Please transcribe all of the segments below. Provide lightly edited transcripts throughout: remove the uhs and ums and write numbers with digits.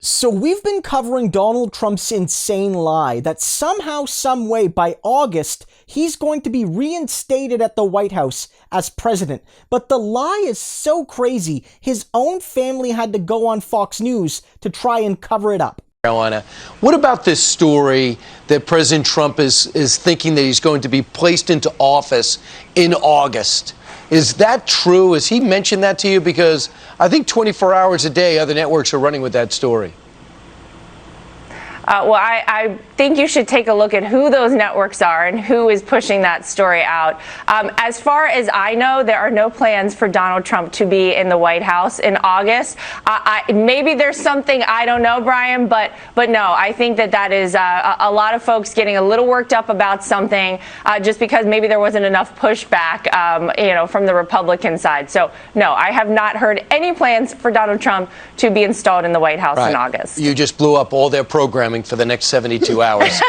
So we've been covering Donald Trump's insane lie that somehow, some way, by August, he's going to be reinstated at the White House as president. But the lie is so crazy, his own family had to go on Fox News to try and cover it up. Carolina. What about this story that President Trump is thinking that he's going to be placed into office in August? Is that true? Has he mentioned that to you? Because I think 24 hours a day, other networks are running with that story. Well, I think you should take a look at who those networks are and who is pushing that story out. As far as I know, there are no plans for Donald Trump to be in the White House in August. Maybe there's something, I don't know, Brian, but no, I think that is a lot of folks getting a little worked up about something just because maybe there wasn't enough pushback, from the Republican side. So, no, I have not heard any plans for Donald Trump to be installed in the White House in August. You just blew up all their programming for the next 72 hours.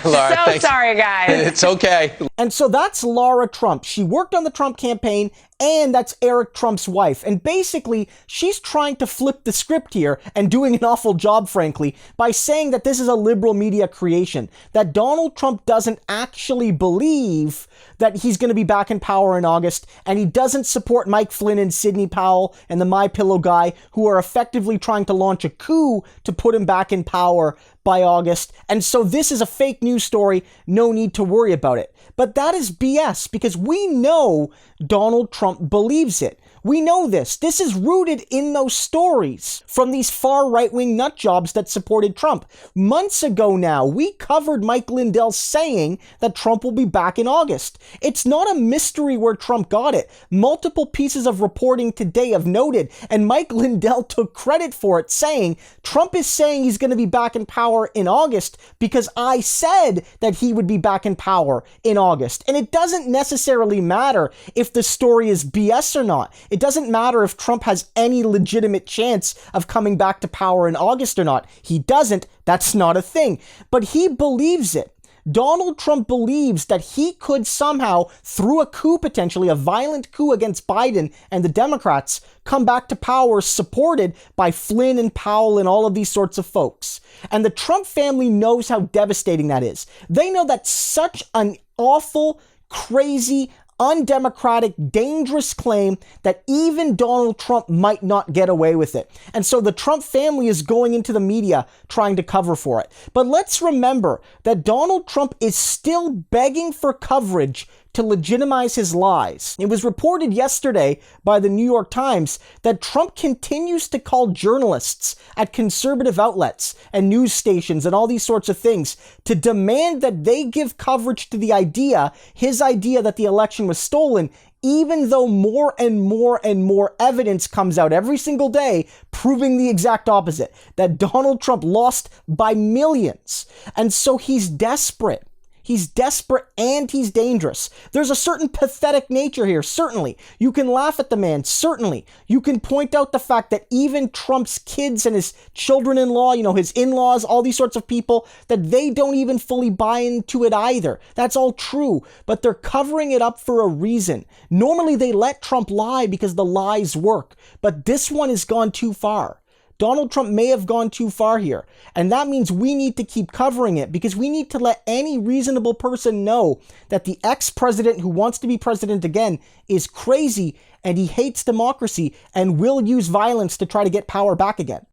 Laura, so sorry, guys. It's okay. And so that's Laura Trump. She worked on the Trump campaign, and that's Eric Trump's wife. And basically, she's trying to flip the script here and doing an awful job, frankly, by saying that this is a liberal media creation, that Donald Trump doesn't actually believe that he's going to be back in power in August, and he doesn't support Mike Flynn and Sidney Powell and the MyPillow guy who are effectively trying to launch a coup to put him back in power by August. And so this is a fake news story. No need to worry about it. But that is BS because we know Donald Trump believes it. We know this. This is rooted in those stories from these far right-wing nut jobs that supported Trump. Months ago now, we covered Mike Lindell saying that Trump will be back in August. It's not a mystery where Trump got it. Multiple pieces of reporting today have noted, and Mike Lindell took credit for it, saying Trump is saying he's going to be back in power in August because I said that he would be back in power in August. And it doesn't necessarily matter if the story is BS or not. It doesn't matter if Trump has any legitimate chance of coming back to power in August or not. He doesn't. That's not a thing. But he believes it. Donald Trump believes that he could somehow, through a coup potentially, a violent coup against Biden and the Democrats, come back to power supported by Flynn and Powell and all of these sorts of folks. And the Trump family knows how devastating that is. They know that's such an awful, crazy, undemocratic, dangerous claim that even Donald Trump might not get away with it. And so the Trump family is going into the media trying to cover for it. But let's remember that Donald Trump is still begging for coverage to legitimize his lies. It was reported yesterday by the New York Times that Trump continues to call journalists at conservative outlets and news stations and all these sorts of things to demand that they give coverage to the idea, his idea that the election was stolen, even though more and more and more evidence comes out every single day proving the exact opposite, that Donald Trump lost by millions. And so he's desperate. He's desperate and he's dangerous. There's a certain pathetic nature here, certainly. You can laugh at the man, certainly. You can point out the fact that even Trump's kids and his children-in-law, his in-laws, all these sorts of people, that they don't even fully buy into it either. That's all true, but they're covering it up for a reason. Normally they let Trump lie because the lies work, but this one has gone too far. Donald Trump may have gone too far here, and that means we need to keep covering it because we need to let any reasonable person know that the ex-president who wants to be president again is crazy and he hates democracy and will use violence to try to get power back again.